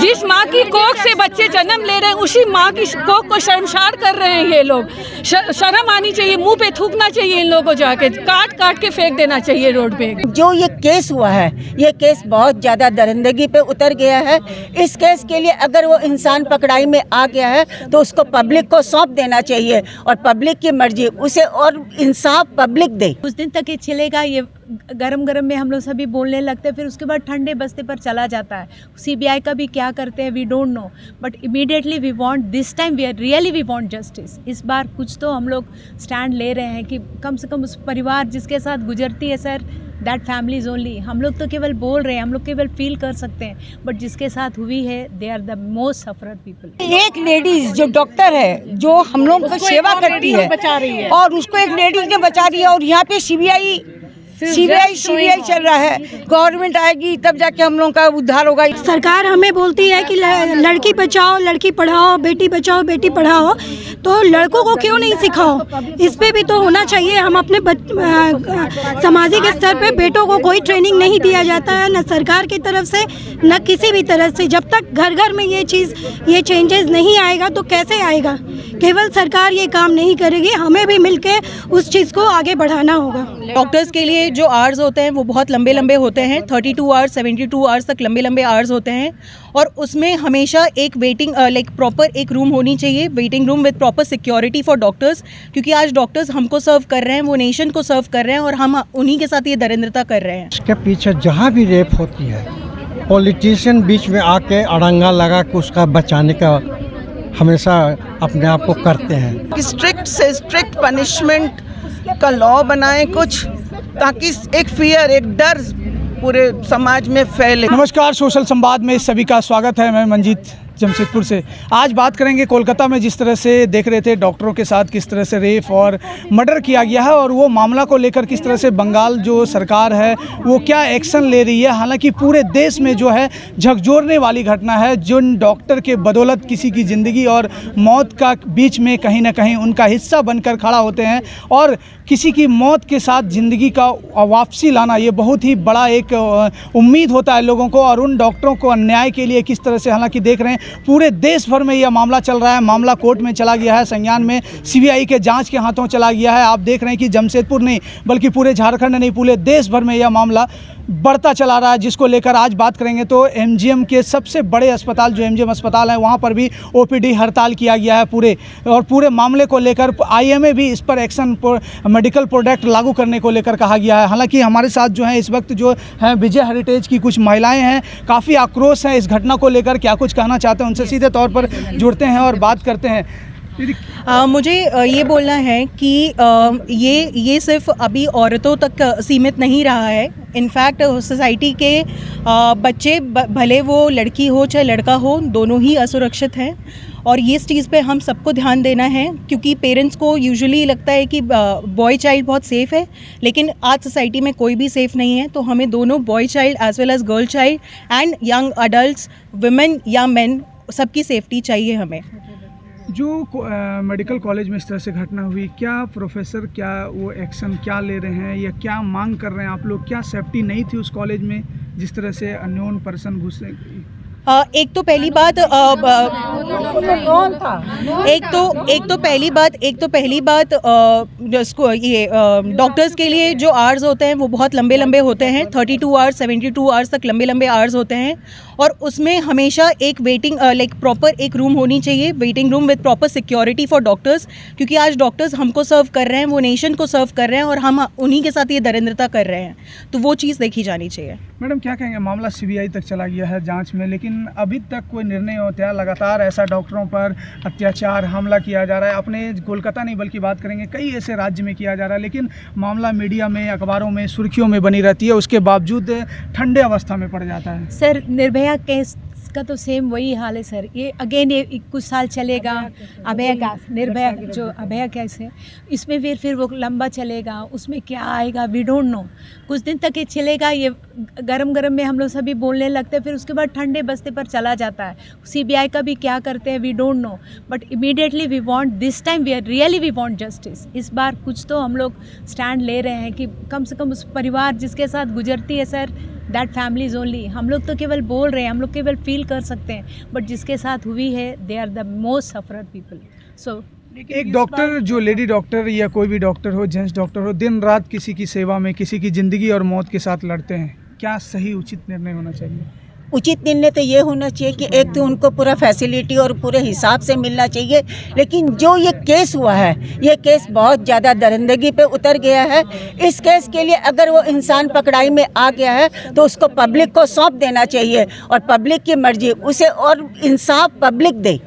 जिस माँ की कोख से बच्चे जन्म ले रहे हैं उसी माँ की कोख को शर्मसार कर रहे हैं ये लोग। शर्म आनी चाहिए, मुंह पे थूकना चाहिए इन लोगों को, जाके काट काट के फेंक देना चाहिए रोड पे। जो ये केस हुआ है, ये केस बहुत ज़्यादा दरिंदगी पे उतर गया है। इस केस के लिए अगर वो इंसान पकड़ाई में आ गया है तो उसको पब्लिक को सौंप देना चाहिए और पब्लिक की मर्जी उसे और इंसाफ पब्लिक दे। कुछ दिन तक ये चलेगा, ये गरम गरम में हम लोग सभी बोलने लगते हैं, फिर उसके बाद ठंडे बस्ते पर चला जाता है। सीबीआई का भी क्या करते हैं we don't know, but immediately we want this time we are really we want justice. इस बार कुछ तो हम लोग स्टैंड ले रहे हैं कि कम से कम उस परिवार जिसके साथ गुजरती है सर, दैट फैमिलीज ओनली। हम लोग तो केवल बोल रहे हैं, हम लोग केवल फील कर सकते हैं, बट जिसके साथ हुई है they are the most sufferer people. एक लेडीज जो डॉक्टर है, जो हम लोग को सेवा करती है और उसको एक लेडीज ने बचा दिया, और यहाँ पे सीबीआई चल रहा है। गवर्नमेंट आएगी तब जाके हम लोगों का उद्धार होगा। सरकार हमें बोलती है कि लड़की बचाओ लड़की पढ़ाओ, बेटी बचाओ बेटी पढ़ाओ, तो लड़कों को क्यों नहीं सिखाओ? इस पे भी तो होना चाहिए। हम अपने सामाजिक स्तर पे बेटों को कोई ट्रेनिंग नहीं दिया जाता है, न सरकार की तरफ से न किसी भी तरह से। जब तक घर घर में ये चेंजेस नहीं आएगा तो कैसे आएगा? केवल सरकार ये काम नहीं करेगी, हमें भी मिलके उस चीज़ को आगे बढ़ाना होगा। डॉक्टर्स के लिए जो आवर्स होते हैं वो बहुत लंबे लंबे होते हैं, 32 आवर्स 72 आवर्स तक लंबे लंबे आवर्स होते हैं, और उसमें हमेशा एक वेटिंग प्रॉपर एक रूम होनी चाहिए, waiting room with proper security for doctors. क्योंकि आज डॉक्टर्स हमको सर्व कर रहे हैं, वो नेशन को सर्व कर रहे हैं, और हम उन्हीं के साथ ये दरिंद्रता कर रहे हैं। इसके पीछे जहाँ भी रेप होती है, पॉलिटिशियन बीच में आके अड़ंगा लगा के उसका बचाने का हमेशा अपने आप को करते हैं। स्ट्रिक्ट से स्ट्रिक्ट पनिशमेंट का लॉ बनाएं कुछ, ताकि एक फियर, एक डर पूरे समाज में फैले। नमस्कार, सोशल संवाद में सभी का स्वागत है। मैं मंजीत जमशेदपुर से। आज बात करेंगे कोलकाता में जिस तरह से देख रहे थे डॉक्टरों के साथ किस तरह से रेप और मर्डर किया गया है, और वो मामला को लेकर किस तरह से बंगाल जो सरकार है वो क्या एक्शन ले रही है। हालांकि पूरे देश में जो है झकझोरने वाली घटना है, जिन डॉक्टर के बदौलत किसी की ज़िंदगी और मौत का बीच में कहीं ना कहीं उनका हिस्सा बनकर खड़ा होते हैं, और किसी की मौत के साथ ज़िंदगी का वापसी लाना ये बहुत ही बड़ा एक उम्मीद होता है लोगों को। और उन डॉक्टरों को अन्याय के लिए किस तरह से, हालांकि देख रहे हैं पूरे देश भर में यह मामला चल रहा है। मामला कोर्ट में चला गया है, संज्ञान में सीबीआई के जांच के हाथों चला गया है। आप देख रहे हैं कि जमशेदपुर नहीं बल्कि पूरे झारखंड नहीं, पूरे देश भर में यह मामला बढ़ता चला रहा है, जिसको लेकर आज बात करेंगे। तो एमजीएम के सबसे बड़े अस्पताल जो एमजीएम अस्पताल है वहाँ पर भी ओपीडी हड़ताल किया गया है पूरे मामले को लेकर। आईएमए भी इस पर एक्शन मेडिकल प्रोडक्ट लागू करने को लेकर कहा गया है। हालांकि हमारे साथ जो है इस वक्त जो है विजय हेरिटेज की कुछ महिलाएं हैं, काफ़ी आक्रोश है इस घटना को लेकर, क्या कुछ कहना चाहते हैं उनसे सीधे तौर पर जुड़ते हैं और बात करते हैं। मुझे ये बोलना है कि ये सिर्फ अभी औरतों तक सीमित नहीं रहा है। इनफैक्ट सोसाइटी के बच्चे, भले वो लड़की हो चाहे लड़का हो, दोनों ही असुरक्षित हैं, और ये इस चीज़ पे हम सबको ध्यान देना है। क्योंकि पेरेंट्स को यूजुअली लगता है कि बॉय चाइल्ड बहुत सेफ़ है, लेकिन आज सोसाइटी में कोई भी सेफ़ नहीं है। तो हमें दोनों boy child as well as girl child and young adult, women या मेन, सबकी सेफ्टी चाहिए हमें। जो मेडिकल कॉलेज में इस तरह से घटना हुई, क्या प्रोफेसर क्या वो एक्शन क्या ले रहे हैं या क्या मांग कर रहे हैं आप लोग? क्या सेफ्टी नहीं थी उस कॉलेज में जिस तरह से अननोन पर्सन घुसे? एक तो पहली बात ये डॉक्टर्स के लिए जो आवर्स होते हैं वो बहुत लंबे लंबे होते हैं, 32 आवर्स 72 आवर्स तक लंबे लंबे आवर्स होते हैं, और उसमें हमेशा एक वेटिंग प्रॉपर एक रूम होनी चाहिए, waiting room with proper security for doctors. क्योंकि आज डॉक्टर्स हमको सर्व कर रहे हैं, वो नेशन को सर्व कर रहे हैं, और हम उन्हीं के साथ ये दरिंद्रता कर रहे हैं, तो वो चीज़ देखी जानी चाहिए। मैडम क्या कहेंगे, मामला सीबीआई तक चला गया है जांच में, लेकिन अभी तक कोई निर्णय होता है? लगातार ऐसा डॉक्टरों पर अत्याचार हमला किया जा रहा है। अपने कोलकाता नहीं बल्कि बात करेंगे कई ऐसे राज्य में किया जा रहा है, लेकिन मामला मीडिया में, अखबारों में, सुर्खियों में बनी रहती है, उसके बावजूद ठंडे अवस्था में पड़ जाता है। सर, निर्भया केस का तो सेम वही हाल है सर। ये अगेन ये कुछ साल चलेगा। निर्भया जो अभया केस है, इसमें फिर वो लंबा चलेगा, उसमें क्या आएगा वी डोंट नो। कुछ दिन तक ये चलेगा, ये गरम गरम में हम लोग सभी बोलने लगते हैं, फिर उसके बाद ठंडे बस्ते पर चला जाता है। सीबीआई का भी क्या करते हैं we don't know, but immediately we want this time we are really we want justice. इस बार कुछ तो हम लोग स्टैंड ले रहे हैं कि कम से कम उस परिवार जिसके साथ गुजरती है सर, दैट फैमिलीज ओनली। हम लोग तो केवल बोल रहे हैं, हम लोग केवल फील कर सकते हैं, बट जिसके साथ हुई है they are the most sufferer people. So एक डॉक्टर, जो लेडी डॉक्टर या कोई भी डॉक्टर हो, जेंट्स डॉक्टर हो, दिन रात किसी की सेवा में, किसी की ज़िंदगी और मौत के साथ लड़ते हैं, क्या सही उचित निर्णय होना चाहिए? उचित निर्णय तो ये होना चाहिए कि एक तो उनको पूरा फैसिलिटी और पूरे हिसाब से मिलना चाहिए, लेकिन जो ये केस हुआ है, ये केस बहुत ज़्यादा दरिंदगी पे उतर गया है। इस केस के लिए अगर वो इंसान पकड़ाई में आ गया है तो उसको पब्लिक को सौंप देना चाहिए और पब्लिक की मर्जी उसे, और इंसाफ पब्लिक दे,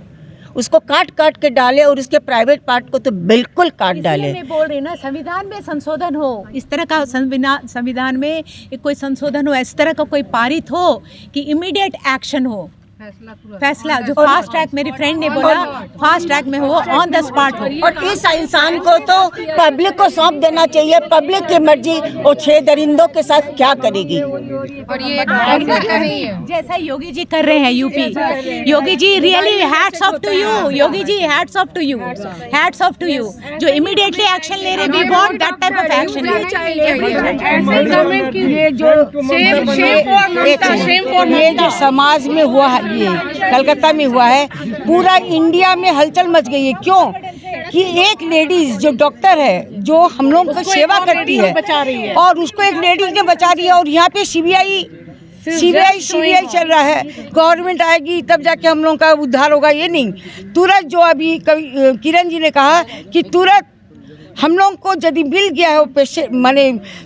उसको काट काट के डाले और उसके प्राइवेट पार्ट को तो बिल्कुल काट डाले। मैं बोल रही ना, संविधान में संशोधन हो, इस तरह का संविधान में एक कोई संशोधन हो, इस तरह का कोई पारित हो कि इमीडिएट एक्शन हो, फैसला जो फास्ट ट्रैक, मेरी फ्रेंड ने बोला फास्ट ट्रैक में हो, ऑन द स्पॉट हो। और इस इंसान को तो पब्लिक को सौंप देना चाहिए, पब्लिक की मर्जी वो 6 दरिंदों के साथ क्या करेगी। और ये जैसा योगी जी कर रहे हैं UP, Yogi ji really hats off to you, Yogi ji hats off to you, hats off to you, जो इमीडिएटली एक्शन ले रहे, we want that type of action. ये जो समाज में हुआ है, ये कलकत्ता में हुआ है, पूरा इंडिया में हलचल मच गई है। क्यों कि एक लेडीज जो डॉक्टर है, जो हम लोग को सेवा करती है, और उसको एक लेडीज ने बचा रही है, और यहाँ पे सीबीआई चल रहा है। गवर्नमेंट आएगी तब जाके हम लोग का उद्धार होगा, ये नहीं। तुरंत जो अभी किरण जी ने कहा कि तुरंत हम लोग को यदि मिल गया है वो पेशेंट माने,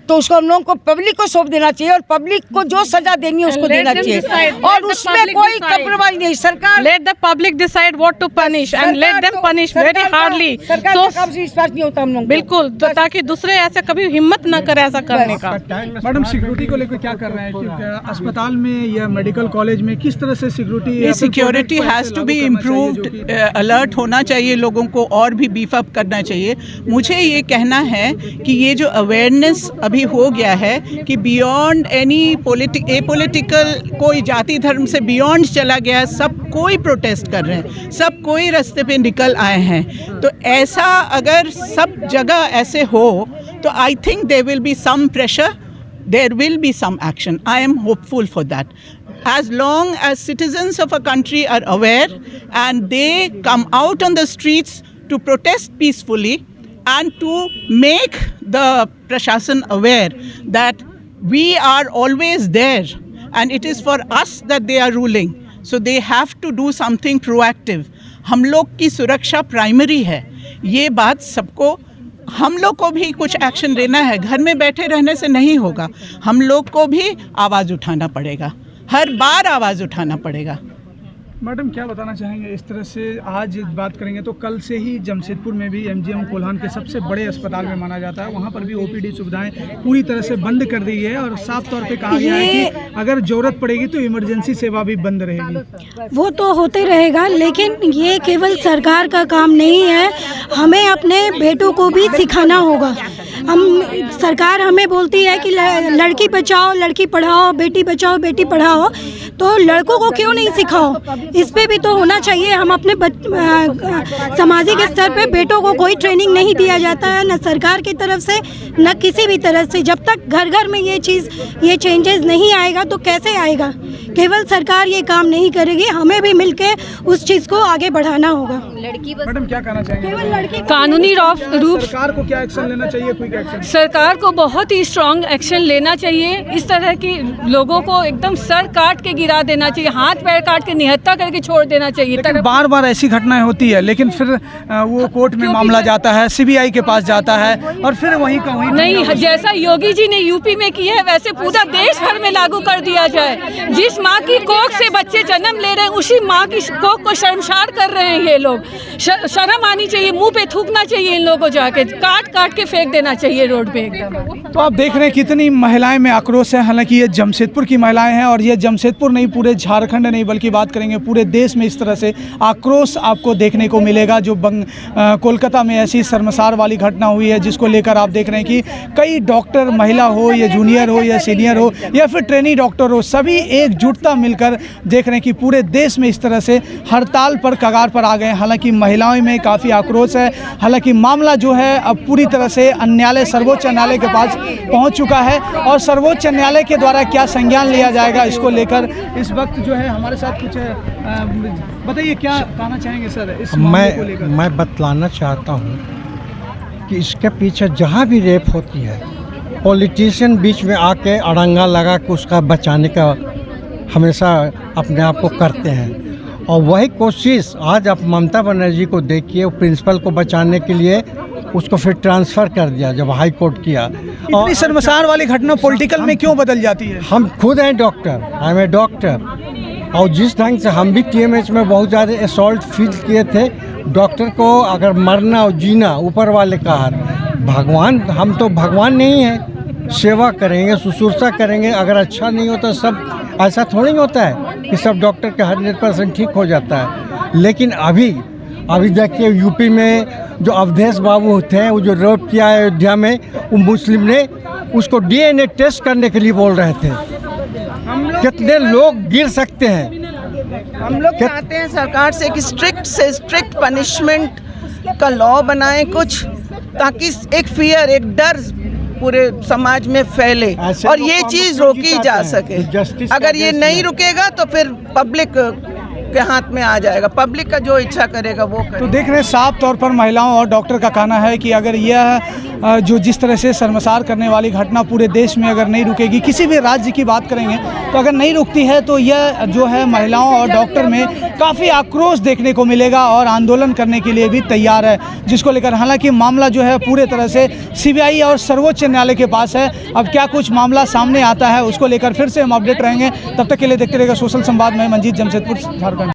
तो उसको हम लोग को पब्लिक को सौंप देना चाहिए, और पब्लिक को जो सजा देनी है उसको देना चाहिए, और उसमें कोई कम्प्रोमाइज नहीं। सरकार let the public decide what to punish and let them punish very hardly. सरकार का विश्वास नहीं होता हम लोग बिल्कुल, तो ताकि दूसरे ऐसे कभी हिम्मत न करे ऐसा करने का। मैडम, सिक्योरिटी को लेकर क्या कर रहे हैं? क्योंकि अस्पताल में या मेडिकल कॉलेज में किस तरह से security has to be improved, alert होना चाहिए, लोगों को और भी बीफ अप करना चाहिए। मुझे ये कहना है कि ये जो अवेयरनेस अभी हो गया है कि बियॉन्ड एनी पॉलिटिकल, कोई जाति धर्म से बियॉन्ड चला गया है, सब कोई प्रोटेस्ट कर रहे हैं, सब कोई रास्ते पे निकल आए हैं। तो ऐसा अगर सब जगह ऐसे हो तो I think there will be some pressure, there will be some action. I am hopeful for that. As long as citizens of a country are aware and they come out on the streets to protest peacefully and to make the Prashasan aware that we are always there and it is for us that they are ruling. So they have to do something proactive. हम लोग की सुरक्षा primary है, ये बात सबको, हम लोग को भी कुछ एक्शन लेना है। घर में बैठे रहने से नहीं होगा, हम लोग को भी आवाज़ उठाना पड़ेगा, हर बार आवाज़ उठाना पड़ेगा। मैडम, क्या बताना चाहेंगे? इस तरह से आज बात करेंगे तो कल से ही जमशेदपुर में भी एमजीएम कोल्हान के सबसे बड़े अस्पताल में माना जाता है, वहाँ पर भी ओपीडी सुविधाएं पूरी तरह से बंद कर दी है, और साफ तौर पे कहा गया है कि अगर ज़रूरत पड़ेगी तो इमरजेंसी सेवा भी बंद रहेगी। वो तो होते रहेगा, लेकिन ये केवल सरकार का काम नहीं है, हमें अपने बेटों को भी सिखाना होगा। सरकार हमें बोलती है कि लड़की बचाओ लड़की पढ़ाओ, बेटी बचाओ बेटी पढ़ाओ, तो लड़कों को क्यों नहीं सिखाओ? इस पे भी तो होना चाहिए। हम अपने सामाजिक स्तर पे बेटों को कोई ट्रेनिंग नहीं दिया जाता है, न सरकार की तरफ से न किसी भी तरह से। जब तक घर घर में ये चेंजेस नहीं आएगा तो कैसे आएगा? केवल सरकार ये काम नहीं करेगी, हमें भी मिलके उस चीज़ को आगे बढ़ाना होगा। मैडम, क्या कहना चाहेंगे? कानूनी रूप सरकार को क्या एक्शन लेना चाहिए? क्विक एक्शन सरकार को बहुत ही स्ट्रॉन्ग एक्शन लेना चाहिए। इस तरह की लोगों को एकदम सर काट के गिरा देना चाहिए, हाथ पैर काट के निहत्था करके छोड़ देना चाहिए। बार बार ऐसी घटनाएं होती है, लेकिन फिर वो कोर्ट में मामला जाता है, सीबीआई के पास जाता है, और फिर वहीं का वहीं नहीं। जैसा योगी जी ने यूपी में किया है वैसे पूरा देश भर में लागू कर दिया जाए। जिस माँ की कोख से बच्चे जन्म ले रहे हैं उसी माँ की कोख को शर्मसार कर रहे हैं ये लोग। शर्म आनी चाहिए, मुंह पे थूकना चाहिए इन लोगों को, जाके काट काट के फेंक देना चाहिए रोड पे एकदम। तो आप देख रहे हैं कितनी महिलाएं में आक्रोश है। हालांकि ये जमशेदपुर की महिलाएं हैं, और ये जमशेदपुर नहीं पूरे झारखंड नहीं बल्कि बात करेंगे पूरे देश में इस तरह से आक्रोश आपको देखने को मिलेगा। जो कोलकाता में ऐसी शर्मसार वाली घटना हुई है, जिसको लेकर आप देख रहे हैं कि कई डॉक्टर, महिला हो या जूनियर हो या सीनियर हो या फिर ट्रेनी डॉक्टर हो, सभी एकजुटता मिलकर देख रहे हैं कि पूरे देश में इस तरह से हड़ताल पर कगार पर आ गए हैं। हालांकि हालांकि महिलाओं में काफ़ी आक्रोश है। हालांकि मामला जो है अब पूरी तरह से न्यायालय सर्वोच्च न्यायालय के पास पहुंच चुका है और सर्वोच्च न्यायालय के द्वारा क्या संज्ञान लिया जाएगा इसको लेकर इस वक्त जो है हमारे साथ कुछ बताइए, क्या कहना चाहेंगे सर इस मामले को लेकर? मैं बतलाना चाहता हूँ कि इसके पीछे जहाँ भी रेप होती है, पॉलिटिशियन बीच में आके अड़ंगा लगा के उसका बचाने का हमेशा अपने आप को करते हैं। और वही कोशिश आज आप ममता बनर्जी को देखिए, प्रिंसिपल को बचाने के लिए उसको फिर ट्रांसफ़र कर दिया जब हाई कोर्ट किया। इतनी शर्मसार वाली घटना पॉलिटिकल में क्यों बदल जाती है? हम खुद हैं doctor, I am a doctor, और जिस ढंग से हम भी TMH में बहुत ज़्यादा असॉल्ट फील किए थे, डॉक्टर को अगर मरना और जीना ऊपर वाले का हार, भगवान, हम तो भगवान नहीं हैं, सेवा करेंगे, शुश्रूषा करेंगे। अगर अच्छा नहीं होता, सब ऐसा थोड़ी होता है कि सब डॉक्टर के 100% ठीक हो जाता है। लेकिन अभी देखिए यूपी में जो अवधेश बाबू थे, वो जो रेप किया अयोध्या में, वो मुस्लिम ने उसको DNA टेस्ट करने के लिए बोल रहे थे। कितने लोग गिर सकते हैं? हम लोग चाहते हैं सरकार से कि स्ट्रिक्ट से स्ट्रिक्ट पनिशमेंट का लॉ बनाएं कुछ, ताकि एक फियर, एक डर पूरे समाज में फैले और ये चीज़ रोकी जा सके। अगर ये नहीं रुकेगा तो फिर पब्लिक के हाथ में आ जाएगा, पब्लिक का जो इच्छा करेगा वो करेगा। तो देख रहे हैं साफ तौर पर महिलाओं और डॉक्टर का कहना है कि अगर यह जो जिस तरह से शर्मसार करने वाली घटना पूरे देश में अगर नहीं रुकेगी, किसी भी राज्य की बात करेंगे तो अगर नहीं रुकती है तो यह जो है महिलाओं और डॉक्टर में काफ़ी आक्रोश देखने को मिलेगा और आंदोलन करने के लिए भी तैयार है, जिसको लेकर हालांकि मामला जो है पूरे तरह से CBI और सर्वोच्च न्यायालय के पास है। अब क्या कुछ मामला सामने आता है उसको लेकर फिर से हम अपडेट रहेंगे। तब तक के लिए देखते रहिएगा सोशल संवाद में। मंजीत, जमशेदपुर, झारखंड।